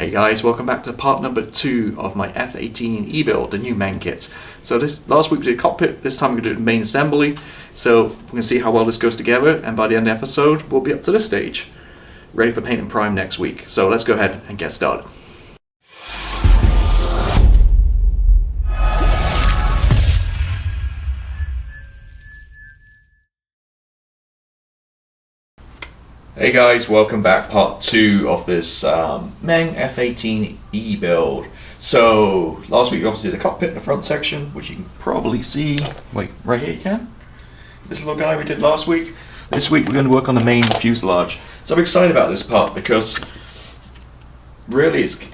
Hey guys, welcome back to part number 2 of my F-18E build, the new Meng kit. So last week we did cockpit, this time we're going to do the main assembly. So we're going to see how well this goes together, and by the end of the episode we'll be up to this stage. Ready for paint and prime next week. So let's go ahead and get started. Hey guys, welcome back, part 2 of this Meng F-18E build. So, last week we obviously did the cockpit in the front section, which you can probably see, wait, right here you can? This little guy we did last week. This week we're going to work on the main fuselage. So I'm excited about this part because really it's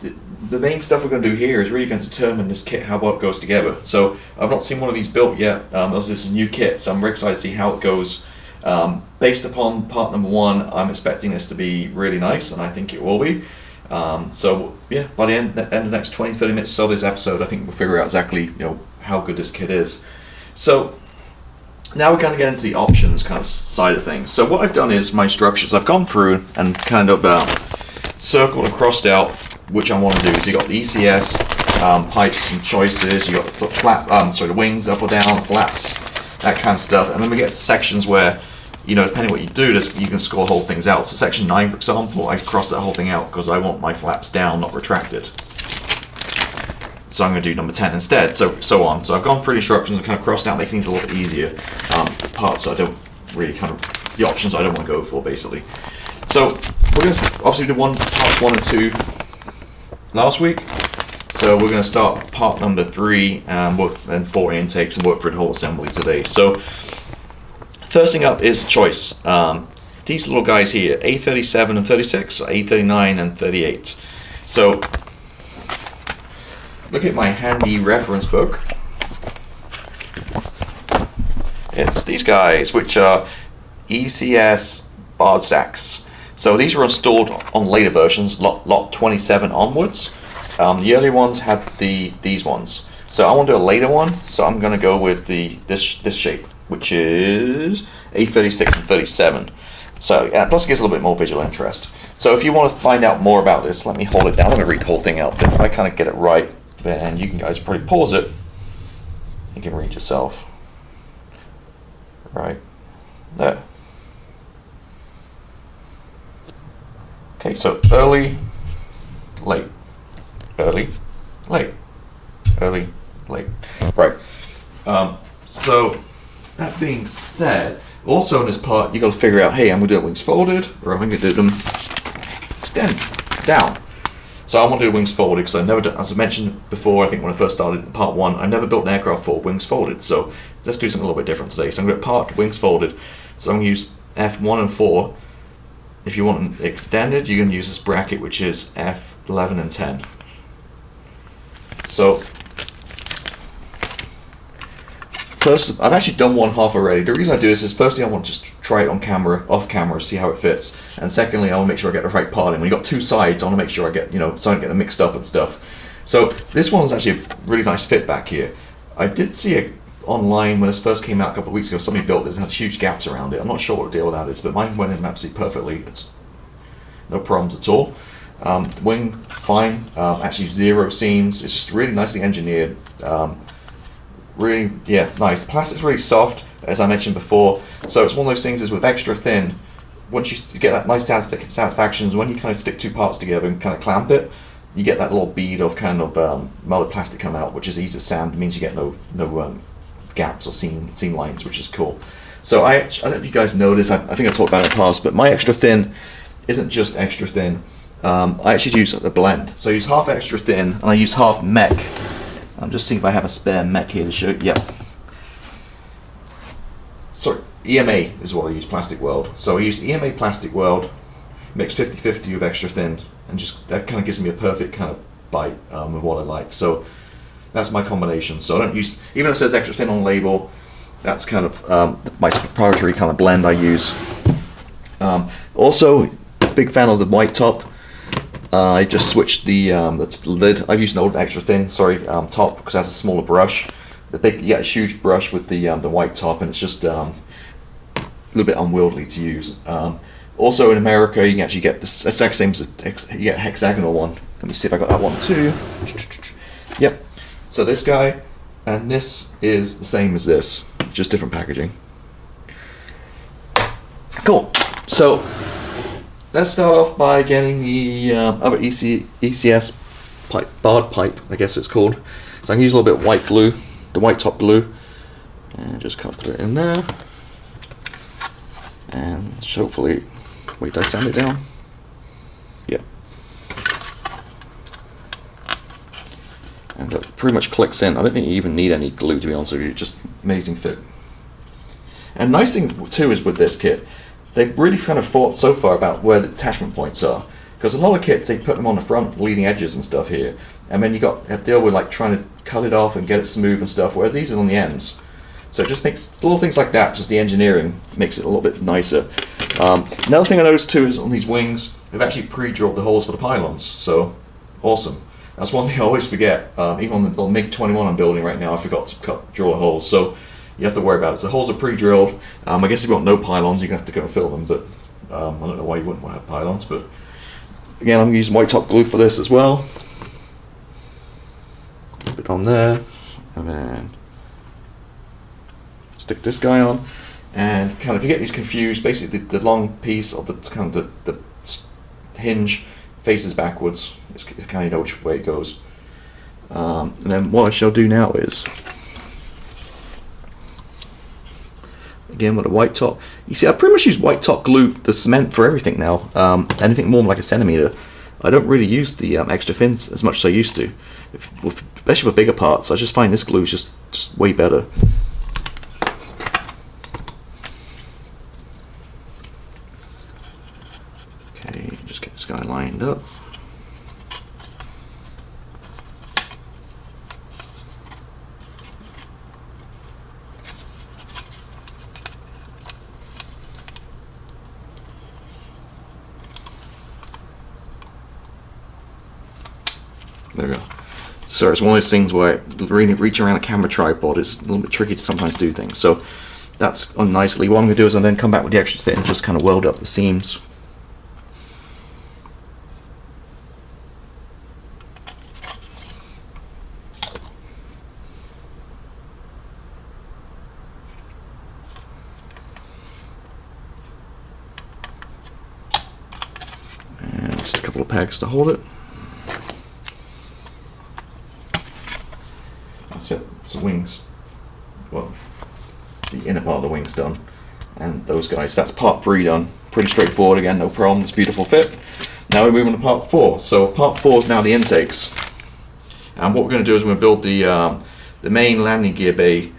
the main stuff we're going to do here is really going to determine this kit, how well it goes together. So I've not seen one of these built yet. Obviously this is a new kit, so I'm very excited to see how it goes. Based upon part number 1, I'm expecting this to be really nice, and I think it will be. So yeah, by the end of the next 20-30 minutes of this episode, I think we'll figure out exactly how good this kit is. So now we're going to get into the options kind of side of things. So what I've done is my instructions. I've gone through and kind of circled and crossed out which I want to do. So you got the ECS pipes and choices. You got the the wings up or down, flaps, that kind of stuff. And then we get to sections where, depending on what you do, you can score whole things out. So section 9, for example, I crossed that whole thing out because I want my flaps down, not retracted. So I'm going to do number 10 instead, so on. So I've gone through the instructions and kind of crossed out, making things a little bit easier. Parts I don't really the options I don't want to go for, basically. So we're going to obviously do parts 1 and 2 last week. So we're going to start part number 3 and 4 intakes and work through the whole assembly today. So first thing up is choice. These little guys here, A37 and 36, or A39 and 38. So look at my handy reference book. It's these guys, which are ECS barred stacks. So these were installed on later versions, lot 27 onwards. The earlier ones had these ones. So I want to do a later one, so I'm going to go with this shape, which is A36 and 37. So plus it gives a little bit more visual interest. So if you want to find out more about this, let me hold it down. I'm going to read the whole thing out. If I kind of get it right, then you guys probably pause it. You can read yourself. Right there. Okay, so early, late, early, late, early, late. Right. So that being said, also in this part, you got to figure out, hey, I'm going to do wings folded, or I'm going to do them extend down. So I want to do wings folded because I've never done, as I mentioned before, I think when I first started in part 1, I never built an aircraft for wings folded. So let's do something a little bit different today. So I'm going to part wings folded. So I'm going to use F1 and 4. If you want them extended, you're going to use this bracket, which is F11 and 10. So first, I've actually done one half already. The reason I do this is, firstly, I want to just try it on camera, off camera, see how it fits. And secondly, I want to make sure I get the right part in. When you've got 2 sides, I want to make sure I get, so I don't get them mixed up and stuff. So this one's actually a really nice fit back here. I did see it online when this first came out a couple of weeks ago. Somebody built this and had huge gaps around it. I'm not sure what the deal with that is, but mine went in absolutely perfectly. It's no problems at all. The wing, fine. Actually 0 seams. It's just really nicely engineered. Really, yeah, nice. The plastic's really soft, as I mentioned before. So it's one of those things is with extra thin, once you get that nice satisfaction, when you kind of stick 2 parts together and kind of clamp it, you get that little bead of kind of molded plastic come out, which is easy to sand. It means you get no gaps or seam lines, which is cool. So I don't know if you guys know this. I think I talked about it in the past, but my extra thin isn't just extra thin. I actually use a blend. So I use half extra thin and I use half mech. I'm just seeing if I have a spare mech here to show. Yep. Sorry, EMA is what I use, Plastic World. So I use EMA Plastic World, mixed 50-50 with extra thin, and just that kind of gives me a perfect kind of bite of what I like. So that's my combination. So I don't use, even if it says extra thin on the label, that's kind of my proprietary kind of blend I use. Also, big fan of the white top. I just switched the lid. I've used an old extra thin, top, because it has a smaller brush. You get a huge brush with the white top, and it's just a little bit unwieldy to use. Also in America, you can actually get this exact same, you get a hexagonal one. Let me see if I got that one too. Yep. So this guy, and this is the same as this, just different packaging. Cool. So let's start off by getting the other ECS pipe, barred pipe, I guess it's called. So I can use a little bit of white glue, the white top glue, and just kind of put it in there. And hopefully, wait, did I sand it down? Yeah. And it pretty much clicks in. I don't think you even need any glue, to be honest with you. Just amazing fit. And nice thing too is with this kit, they've really kind of thought so far about where the attachment points are. Because a lot of kits, they put them on the front leading edges and stuff here, and then you got to deal with like trying to cut it off and get it smooth and stuff, whereas these are on the ends. So it just makes little things like that, just the engineering makes it a little bit nicer. Another thing I noticed too is on these wings, they've actually pre-drilled the holes for the pylons, so awesome. That's one thing I always forget. Even on the MiG-21 I'm building right now, I forgot to drill the holes, so you have to worry about it. So the holes are pre-drilled. I guess if you want no pylons, you're going to have to go and fill them, but I don't know why you wouldn't want to have pylons, but again, I'm using white top glue for this as well. Put it on there, and then stick this guy on. And kind of, if you get these confused, basically the long piece of the kind of the hinge faces backwards. It's kind of, you know which way it goes. And then what I shall do now is, again with a white top. You see, I pretty much use white top glue, the cement, for everything now. Anything more than like a centimeter. I don't really use the extra fins as much as I used to, especially for bigger parts. I just find this glue is just way better. Okay, just get this guy lined up. There we go. So it's one of those things where really reaching around a camera tripod is a little bit tricky to sometimes do things. So that's on nicely. What I'm going to do is I'll then come back with the extra fit and just kind of weld up the seams. And just a couple of pegs to hold it. That's it. It's the wings. Well, the inner part of the wings done, and those guys. That's part 3 done. Pretty straightforward again, no problems. Beautiful fit. Now we're moving to part 4. So part 4 is now the intakes, and what we're going to do is we're going to build the main landing gear bay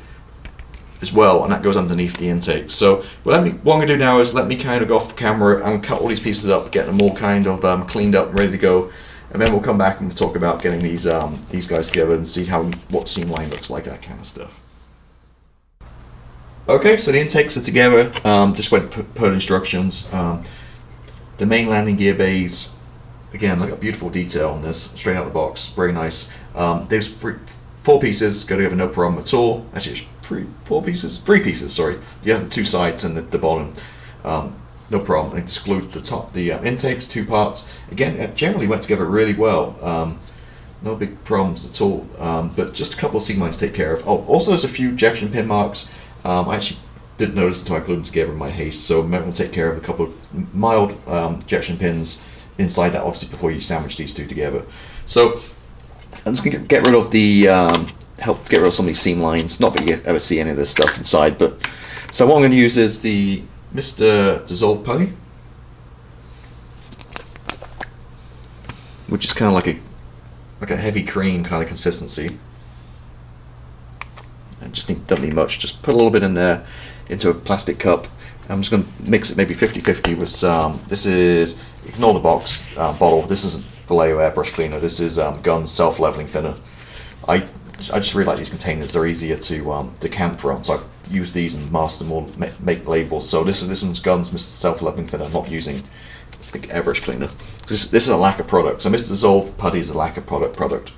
as well, and that goes underneath the intake. So what I'm going to do now is let me kind of go off the camera and cut all these pieces up, get them all kind of cleaned up and ready to go. And then we'll come back and we'll talk about getting these guys together and see what seam line looks like, that kind of stuff. Okay, so the intakes are together. Just went per instructions. The main landing gear bays, again, look at beautiful detail on this, straight out of the box, very nice. There's 4 pieces, go together no problem at all. Actually, 3 pieces. Sorry. You have the 2 sides and the bottom. No problem. I just glued the top, the intakes, 2 parts. Again, it generally went together really well. No big problems at all. But just a couple of seam lines to take care of. Oh, also there's a few ejection pin marks. I actually didn't notice until I glued them together in my haste. So we'll take care of a couple of mild ejection pins inside that, obviously, before you sandwich these 2 together. So I'm just going to get rid of the help get rid of some of these seam lines. Not that you ever see any of this stuff inside, but so what I'm going to use is the Mr. Dissolve putty, which is kind of like a heavy cream kind of consistency. And don't need much. Just put a little bit in there into a plastic cup. I'm just going to mix it maybe 50-50 with some. This is, ignore the box bottle. This isn't Vallejo airbrush cleaner. This is Gun's self-leveling thinner. I just really like these containers. They're easier to decant from. So I use these and master them all, make labels. So this one's Gun's Mr. Self-Leveling Thinner. I'm not using the airbrush cleaner. This is a lacquer product. So Mr. Dissolve putty is a lacquer product.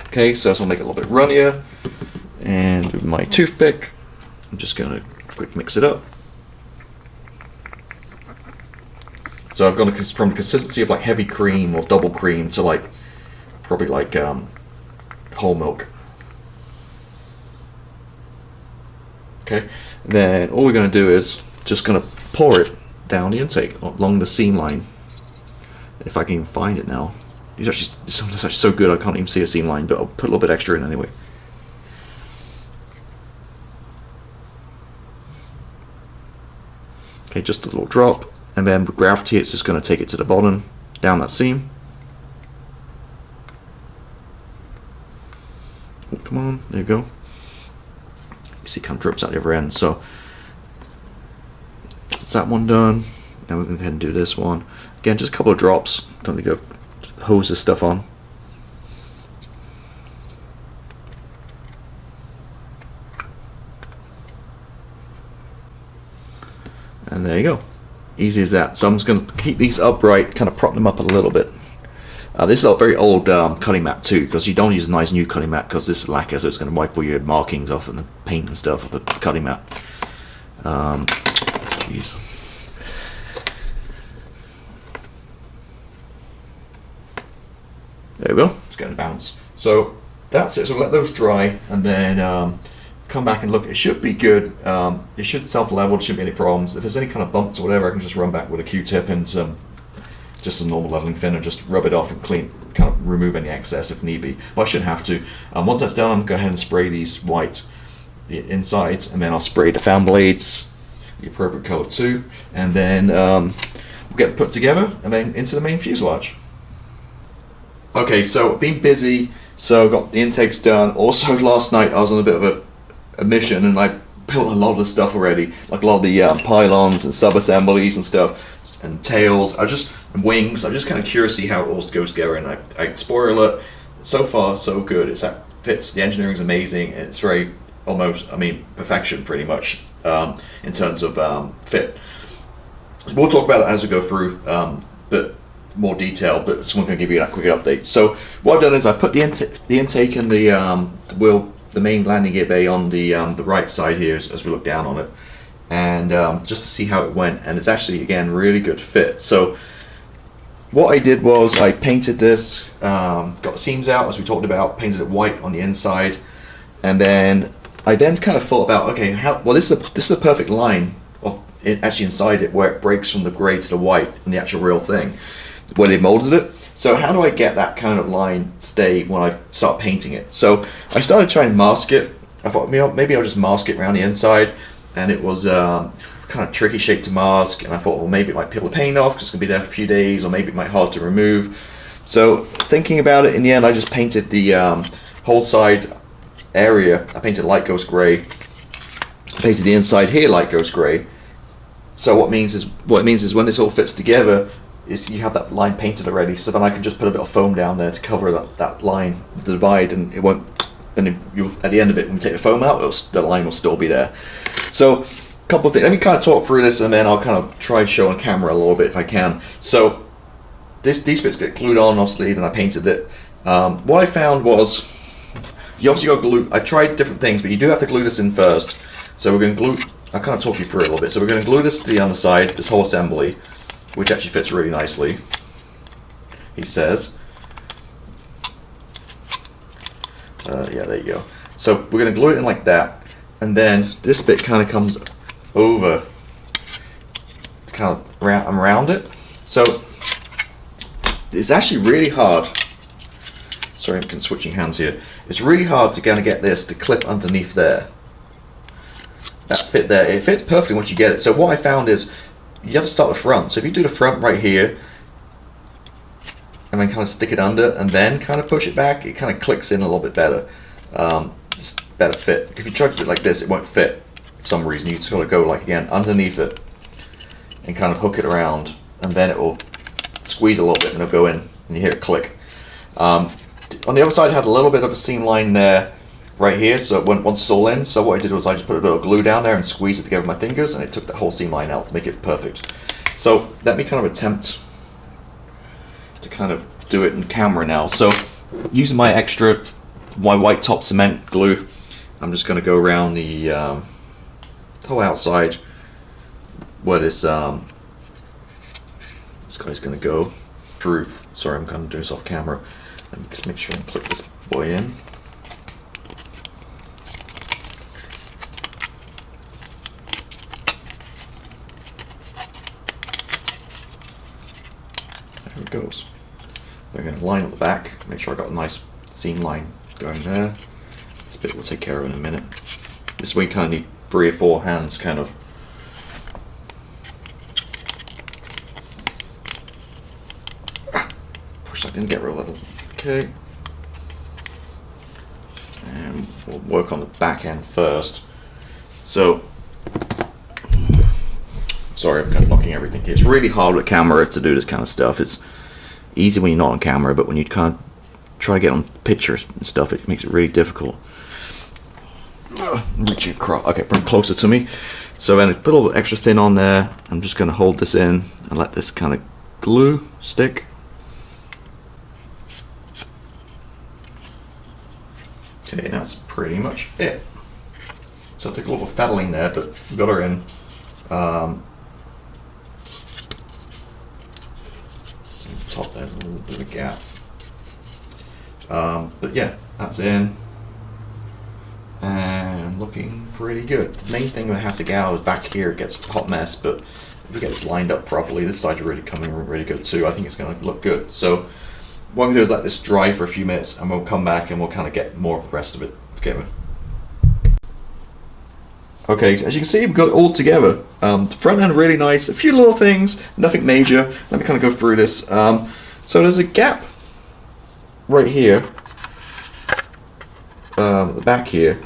Okay, so this will make it a little bit runnier. And with my toothpick, I'm just going to quick mix it up. So I've gone from consistency of like heavy cream or double cream to like probably like whole milk. Okay, then all we're going to do is just going to pour it down the intake along the seam line. If I can even find it now. It's actually so good I can't even see a seam line, but I'll put a little bit extra in anyway. Okay, just a little drop, and then with gravity it's just going to take it to the bottom, down that seam. Oh, come on, there you go. You see it kind of drips out the other end, so that's that one done. Now we're going to go ahead and do this one. Again, just a couple of drops, don't need to go hose this stuff on. And there you go. Easy as that. So I'm just going to keep these upright, kind of prop them up a little bit. This is a very old cutting mat too, because you don't use a nice new cutting mat because this is lacquer, so it's going to wipe all your markings off and the paint and stuff of the cutting mat. Jeez. There we go, it's going to bounce. So that's it, so let those dry and then come back and look. It should be good, it should self-level, there shouldn't be any problems. If there's any kind of bumps or whatever, I can just run back with a Q-tip and just some normal leveling thinner, just rub it off and clean, kind of remove any excess if need be. But I shouldn't have to. Once that's done, I'm going to go ahead and spray these white, the insides, and then I'll spray the fan blades, the appropriate color too, and then we'll get it put together and then into the main fuselage. Okay, so I've been busy, so got the intakes done. Also last night I was on a bit of a mission and I built a lot of the stuff already, like a lot of the pylons and sub-assemblies and stuff, and tails, and wings. I'm just kind of curious to see how it all goes together, and I spoiler alert, so far so good. That fits, the engineering's amazing, it's very, almost, I mean, perfection pretty much, in terms of fit. We'll talk about it as we go through, but more detail, but just want to give you a quick update. So what I've done is I put the intake and the main landing gear bay on the right side here as we look down on it, and just to see how it went, and it's actually again really good fit. So what I did was I painted this, got the seams out as we talked about, painted it white on the inside, and then I kind of thought about, okay, this is a perfect line of it actually inside it where it breaks from the grey to the white in the actual real thing where they molded it. So how do I get that kind of line stay when I start painting it? So I started trying to mask it. I thought, maybe I'll just mask it around the inside, and it was kind of tricky shape to mask, and I thought, well, maybe it might peel the paint off because it's going to be there for a few days, or maybe it might be hard to remove. So thinking about it, in the end I just painted the whole side area. I painted light ghost grey, painted the inside here light ghost grey. So what it means is when this all fits together is you have that line painted already, so then I can just put a bit of foam down there to cover that line, the divide, and it won't, and at the end of it, when you take the foam out, the line will still be there. So a couple of things, let me kind of talk through this and then I'll kind of try to show on camera a little bit if I can. So these bits get glued on obviously, and I painted it. What I found was, you obviously got glue. I tried different things, but you do have to glue this in first. So we're going to glue, I'll kind of talk you through it a little bit. So we're going to glue this to the underside, this whole assembly, which actually fits really nicely, he says. Yeah, there you go. So we're going to glue it in like that, and then this bit kind of comes over, kind of around it. So it's actually really hard. Sorry, I'm switching hands here. It's really hard to kind of get this to clip underneath there. That fit there, it fits perfectly once you get it. So what I found is, you have to start the front. So if you do the front right here, and then kind of stick it under, and then kind of push it back, it kind of clicks in a little bit better. It's better fit. If you try to do it like this, it won't fit for some reason. You just got to go like again underneath it, and kind of hook it around, and then it will squeeze a little bit, and it'll go in, and you hear it click. On the other side, I had a little bit of a seam line there, right here, so once it's all in, so what I did was I just put a bit of glue down there and squeezed it together with my fingers, and it took the whole seam line out to make it perfect. So let me kind of attempt to kind of do it in camera now. So using my white top cement glue, I'm just going to go around the whole outside where this this guy's going to go. Truth. Sorry, I'm kind of doing this off camera. Let me just make sure I click this boy in. There it goes. We're going to line up the back, make sure I got a nice seam line going there. This bit we'll take care of in a minute. This way you kind of need 3 or 4 hands kind of. Push that in, get rid of that. Okay. And we'll work on the back end first. So, sorry, I'm kind of knocking everything here. It's really hard with camera to do this kind of stuff. It's easy when you're not on camera, but when you can't try to get on pictures and stuff, it makes it really difficult. Reach across. Okay, bring it closer to me. So then put a little extra thin on there. I'm just going to hold this in and let this kind of glue stick. Okay, that's pretty much it. So I took a little fettling there, but we got her in. Top there's a little bit of a gap. But yeah, that's in. And looking pretty good. The main thing with Hasegawa is back here it gets a hot mess, but if we get this lined up properly, this side's really coming really good too. I think it's going to look good. So what I'm going to do is let this dry for a few minutes and we'll come back and we'll kind of get more of the rest of it together. Okay, so as you can see, we've got it all together. The front end really nice, a few little things, nothing major. Let me kind of go through this. So there's a gap right here, at the back here,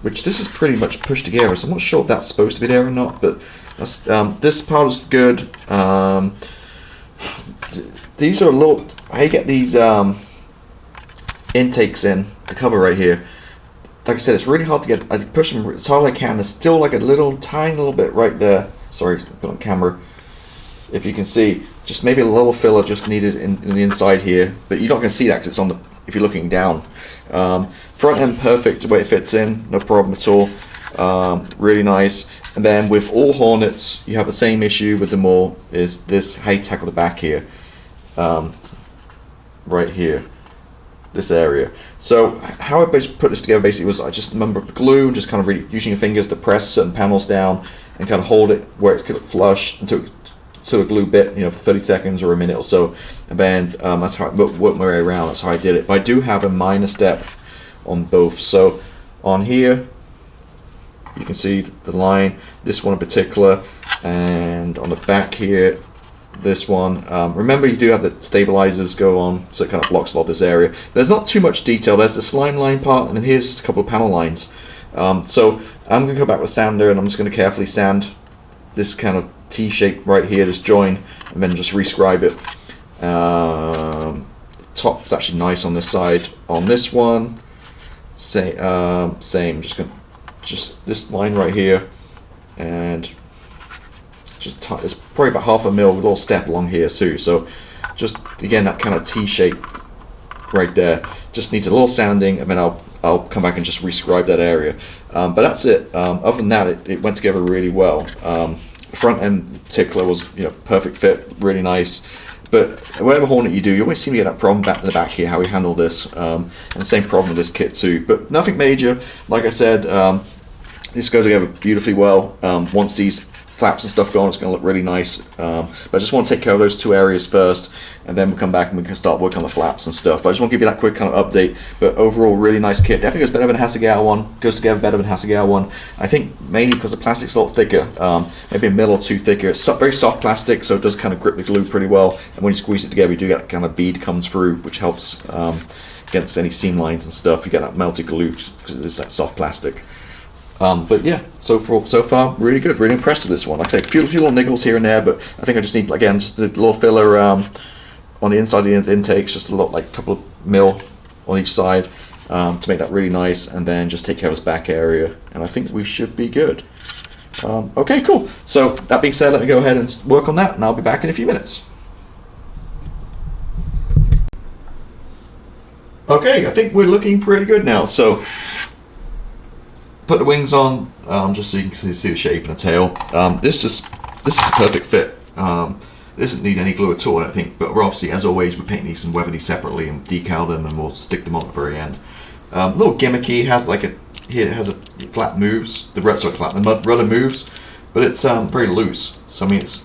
which this is pretty much pushed together, so I'm not sure if that's supposed to be there or not, but that's, this part is good. These are a little, I get these intakes in the cover right here. Like I said, it's really hard to get. I push them as hard as I can. There's still like a little tiny little bit right there. Sorry, put on camera. If you can see, just maybe a little filler just needed in the inside here, but you're not going to see that because it's on the. If you're looking down, front end perfect the way it fits in, no problem at all. Really nice. And then with all Hornets, you have the same issue with them all. Is this how you tackle the back here, right here. This area. So how I put this together basically was I just remember glue and just kind of really using your fingers to press certain panels down and kind of hold it where it's kind of flush until sort of glue bit, you know, for 30 seconds or a minute or so, and then that's how I worked my way around. That's how I did it. But I do have a minor step on both. So on here you can see the line, this one in particular, and on the back here this one. Remember you do have the stabilizers go on, so it kind of blocks a lot of this area. There's not too much detail. There's the slime line part, and then here's just a couple of panel lines. So I'm going to go back with a sander, and I'm just going to carefully sand this kind of T-shape right here, this join, and then just rescribe it. Top's actually nice on this side. On this one, same. Just this line right here, and just it's probably about 1/2 mil with a little step along here too. So just again that kind of T shape right there just needs a little sanding, and then I'll come back and just rescribe that area. But that's it. Other than that, it went together really well. Front end in particular was, you know, perfect fit, really nice. But whatever Hornet you do, you always seem to get that problem back in the back here, how we handle this, and the same problem with this kit too. But nothing major. Like I said, this goes together beautifully well. Once these flaps and stuff go on, it's going to look really nice. But I just want to take care of those 2 areas first, and then we'll come back and we can start working on the flaps and stuff. But I just want to give you that quick kind of update. But overall, really nice kit. Definitely goes better than the Hasegawa one. Goes together better than the Hasegawa one. I think mainly because the plastic's a lot thicker. Maybe a mil or 2 thicker. It's very soft plastic, so it does kind of grip the glue pretty well. And when you squeeze it together, you do get that kind of bead comes through, which helps against any seam lines and stuff. You get that melted glue because it is that soft plastic. But yeah, so far really good, really impressed with this one. Like I say, a few little niggles here and there, but I think I just need, again, just a little filler on the inside of the intakes, just a little, like a couple of mil on each side to make that really nice, and then just take care of this back area, and I think we should be good. Okay, cool. So that being said, let me go ahead and work on that, and I'll be back in a few minutes. Okay, I think we're looking pretty good now. So put the wings on, just so you can see the shape and the tail. This is a perfect fit. This doesn't need any glue at all, I don't think, but we're obviously, as always, we paint these and weather these separately and decal them, and we'll stick them on at the very end. A little gimmicky, has like here it has a flap moves, the mud rudder moves, but it's very loose, so I mean it's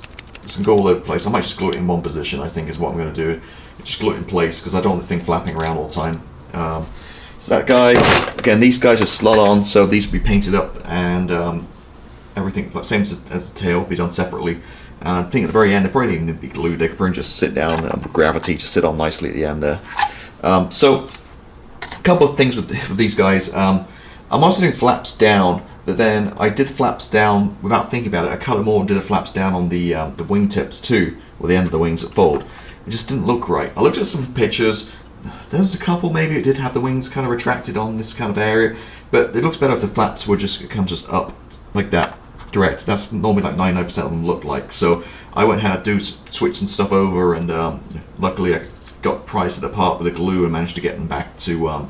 can go all over the place. I might just glue it in one position, I think is what I'm going to do. Just glue it in place, because I don't want the thing flapping around all the time. So that guy, again, these guys are slot on, so these will be painted up, and everything, same as the tail, will be done separately. I think at the very end, they probably don't even be glued. They could probably just sit down, gravity just sit on nicely at the end there. So, a couple of things with these guys. I'm also doing flaps down, but then I did flaps down without thinking about it. I cut them all and did a flaps down on the wingtips too, or the end of the wings that fold. It just didn't look right. I looked at some pictures. There's a couple maybe it did have the wings kind of retracted on this kind of area, but it looks better if the flaps were just kind of just up like that, direct. That's normally like 99% of them look like. So I went ahead and switch some stuff over, and luckily I got priced it apart with the glue and managed to get them back to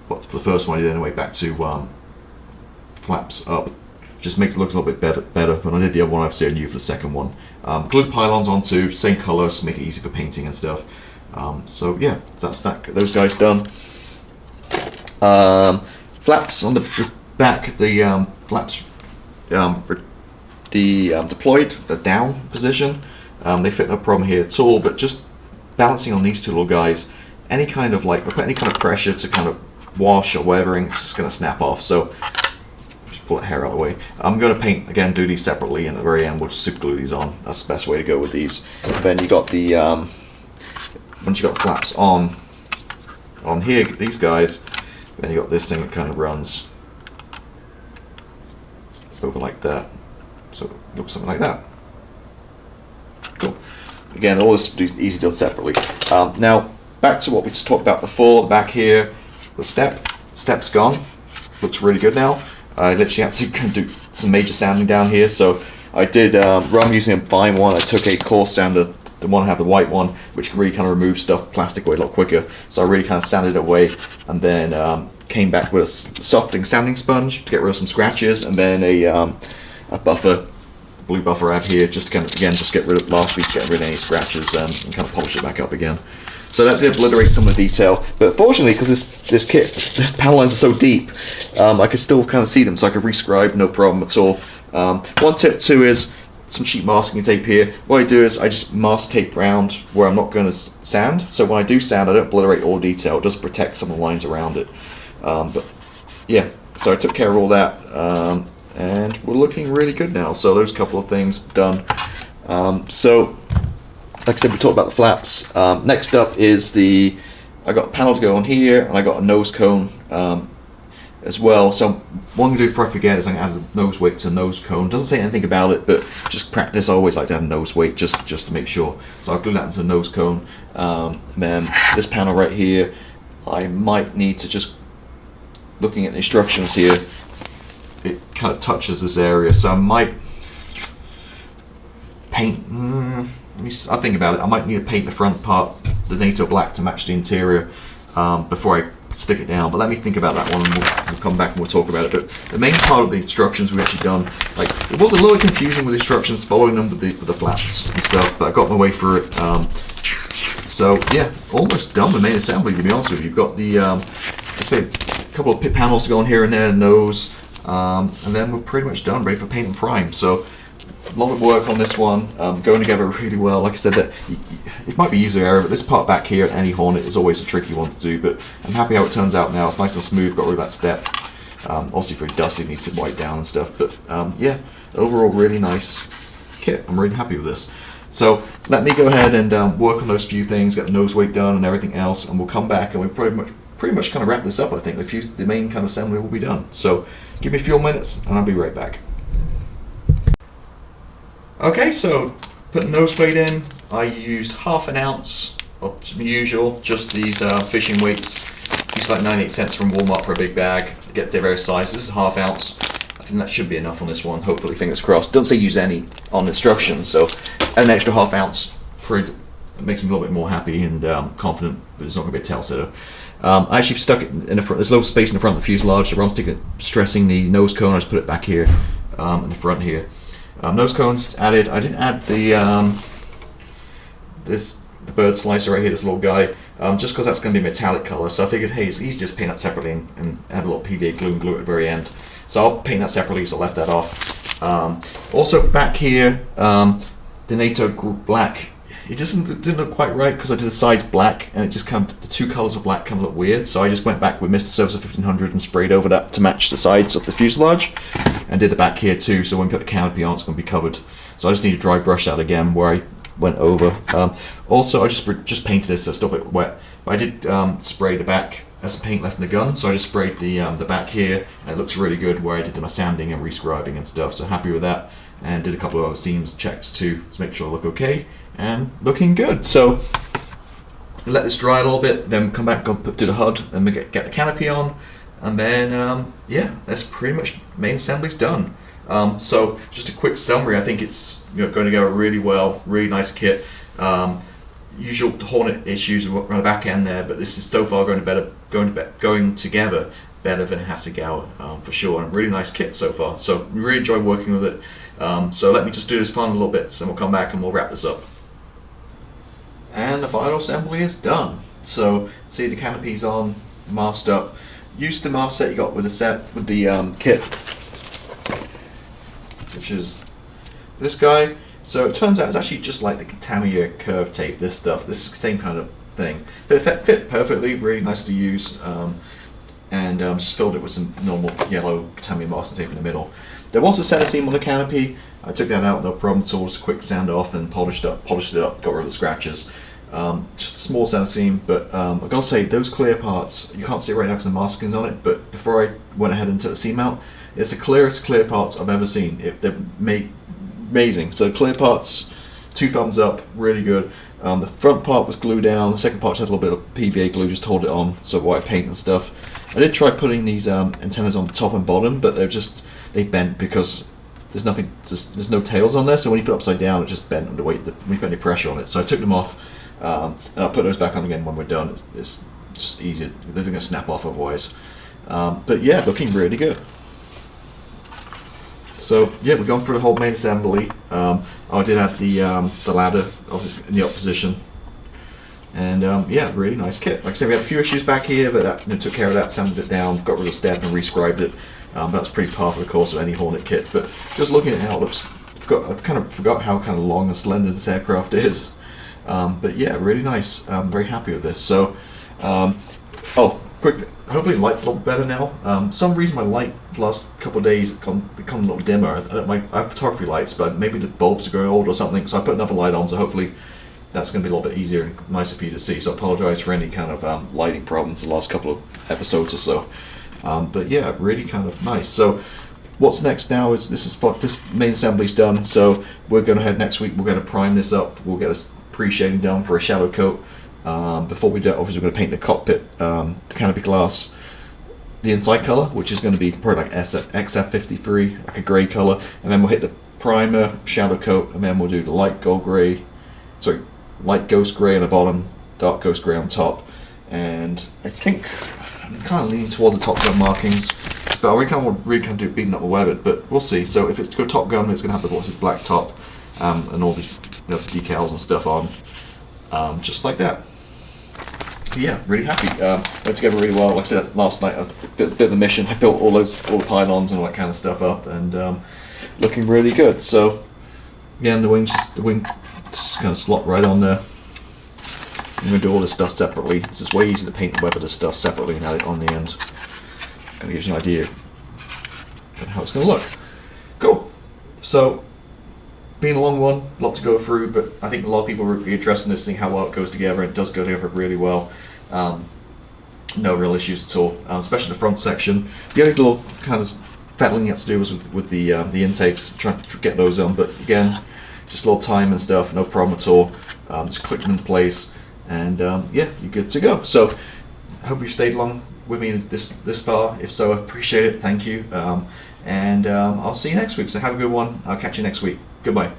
well, for the first one I did anyway, back to flaps up. Just makes it look a little bit better. When I did the other one, obviously I knew for the second one. Glued pylons on too, same colours, make it easy for painting and stuff. So yeah, that's that. Those guys done. Flaps on the back, the flaps deployed, the down position. They fit no problem here at all, but just balancing on these two little guys, any kind of like, put any kind of pressure to kind of wash or whatever, and it's just going to snap off. So just pull that hair out of the way. I'm going to paint again, do these separately, and at the very end we'll just super glue these on. That's the best way to go with these. And then you got the once you got the flaps on here, these guys, then you got this thing that kind of runs over like that, so it looks something like that. Cool. Again, all this is easy done separately. Now back to what we just talked about before. The back here, the step's gone. Looks really good now. I literally had to kind of do some major sanding down here, so I did. Rather than using a fine one, I took a coarse sander. The one I have, the white one, which can really kind of remove stuff, plastic away a lot quicker. So I really kind of sanded it away, and then came back with a softening sanding sponge to get rid of some scratches, and then a buffer, blue buffer I have here, just to kind of, again, just get rid of, lastly, to get rid of any scratches, and kind of polish it back up again. So that did obliterate some of the detail, but fortunately, because this kit, the panel lines are so deep, I could still kind of see them, so I could rescribe, no problem at all. One tip too is some cheap masking tape here. What I do is I just mask tape around where I'm not going to sand, so when I do sand I don't obliterate all detail, just protect some of the lines around it. But yeah, so I took care of all that, and we're looking really good now. So those couple of things done. So like I said, we talked about the flaps. Next up is I got a panel to go on here, and I got a nose cone as well. So what I'm going to do before I forget is I'm going to add a nose weight to nose cone. Doesn't say anything about it, but just practice. I always like to add a nose weight just to make sure. So I'll glue that into a nose cone. And then this panel right here, I might need to just, looking at the instructions here, it kind of touches this area, so I might paint, I'll think about it. I might need to paint the front part, the NATO black, to match the interior before I stick it down, but let me think about that one, and we'll come back and we'll talk about it. But the main part of the instructions we've actually done, like, it was a little confusing with the instructions, following them with the flaps and stuff, but I got my way through it. So yeah, almost done with main assembly, to be honest with you. You've got the, like I say, a couple of pit panels to go on here and there, nose, and then we're pretty much done, ready for paint and prime. So a lot of work on this one, going together really well. Like I said, that it might be user error, but this part back here at any Hornet is always a tricky one to do, but I'm happy how it turns out now. It's nice and smooth, got rid of that step. Obviously very dusty, needs to wipe down and stuff, but yeah, overall really nice kit. I'm really happy with this. So let me go ahead and work on those few things, get the nose weight done and everything else, and we'll come back and we pretty much kind of wrap this up. I think the main kind of assembly will be done. So give me a few minutes and I'll be right back. Okay, so put the nose weight in. I used half an ounce of the usual, just these fishing weights. Use like 98 cents from Walmart for a big bag. Get their various sizes. This is half ounce. I think that should be enough on this one. Hopefully, fingers crossed. Doesn't say use any on instructions, so an extra half ounce it makes me a little bit more happy and confident that it's not going to be a tail setter. I actually stuck it in the front. There's a little space in the front of the fuselage, so I'm stressing the nose cone. I just put it back here in the front here. Nose cones added. I didn't add the the bird slicer right here, this little guy, just because that's going to be metallic color. So I figured, hey, it's easy just paint that separately and add a little PVA glue and glue at the very end. So I'll paint that separately, so I left that off. Also back here, the NATO black, it didn't look quite right because I did the sides black and it just kind of, the two colors of black kind of look weird. So I just went back with Mr. Servicer 1500 and sprayed over that to match the sides of the fuselage, and did the back here too. So when we put the canopy on, it's going to be covered. So I just need to dry brush that again where I went over. Also, I just painted this, so it's still a bit wet. But I did spray the back as some paint left in the gun, so I just sprayed the back here, and it looks really good where I did my sanding and rescribing and stuff. So happy with that, and did a couple of other seams checks too to make sure I look okay and looking good. So let this dry a little bit, then come back, do the HUD, and we get the canopy on, and then yeah, that's pretty much main assembly's done. So just a quick summary. I think it's going to go really well. Really nice kit. Usual Hornet issues around the back end there, but this is so far going together better than Hasegawa for sure. And really nice kit so far. So really enjoy working with it. So let me just do this final little bits, and we'll come back and we'll wrap this up. And the final assembly is done. So see the canopy's on, masked up. Used the mask set you got with the set with the kit, which is this guy. So it turns out it's actually just like the Tamiya curve tape, this stuff. This is the same kind of thing. But it fit perfectly, really nice to use. And just filled it with some normal yellow Tamiya masking tape in the middle. There was a center seam on the canopy. I took that out, no problem at all. Just a quick sand off and polished it up, got rid of the scratches. Just a small center seam, but I've got to say, those clear parts, you can't see it right now because the masking's on it, but before I went ahead and took the seam out, it's the clearest clear parts I've ever seen. They're amazing. So clear parts, 2 thumbs up, really good. The front part was glued down, the second part just had a little bit of PVA glue just to hold it on, so white paint and stuff. I did try putting these antennas on the top and bottom, but they bent because there's no tails on there, so when you put it upside down, it just bent under weight when you put any pressure on it. So I took them off, and I'll put those back on again when we're done. It's just easier, they're going to snap off otherwise. But yeah, looking really good. So yeah, we've gone through the whole main assembly. I did add the ladder, obviously in the up position, and yeah, really nice kit. Like I said, we had a few issues back here, but that, took care of that, sanded it down, got rid of the step, and rescribed it. That's pretty par for the course of any Hornet kit. But just looking at how it looks, I've kind of forgot how kind of long and slender this aircraft is. But yeah, really nice. I'm very happy with this. So, oh, quick. Hopefully the light's a little better now. Some reason my light the last couple of days become a little dimmer. I have photography lights, but maybe the bulbs are growing old or something, so I put another light on, so hopefully that's going to be a little bit easier and nicer for you to see. So I apologise for any kind of lighting problems the last couple of episodes or so. But yeah, really kind of nice. So what's next now is this main assembly's done, so we're going to head next week. We're going to prime this up. We'll get a pre-shading done for a shadow coat. Before we do it, obviously we're going to paint the cockpit, the canopy glass, the inside colour, which is going to be probably like XF53, like a grey colour, and then we'll hit the primer, shadow coat, and then we'll do the light ghost grey on the bottom, dark ghost grey on top, and I think I'm kind of leaning towards the Top Gun markings, but I really kind of do beating up the webbing, but we'll see. So if it's go Top Gun, it's going to have the black top and all these decals and stuff on, just like that. Yeah, really happy. Went together really well. Like I said last night, a bit of a mission. I built all the pylons and all that kind of stuff up, and looking really good. So again, the wing just kind of slot right on there. I'm going to do all this stuff separately. It's just way easier to paint and weather this stuff separately and add it on the end. Kind of gives you an idea of how it's going to look. Cool. So, been a long one, a lot to go through, but I think a lot of people are interested in this, seeing how well it goes together. It does go together really well. No real issues at all, especially the front section. The only little kind of fettling you have to do was with the intakes, trying to get those on, but again, just a little time and stuff, no problem at all. Just click them into place, and yeah, you're good to go. So, I hope you've stayed along with me this far. If so, I appreciate it. Thank you. And I'll see you next week. So have a good one. I'll catch you next week. Goodbye.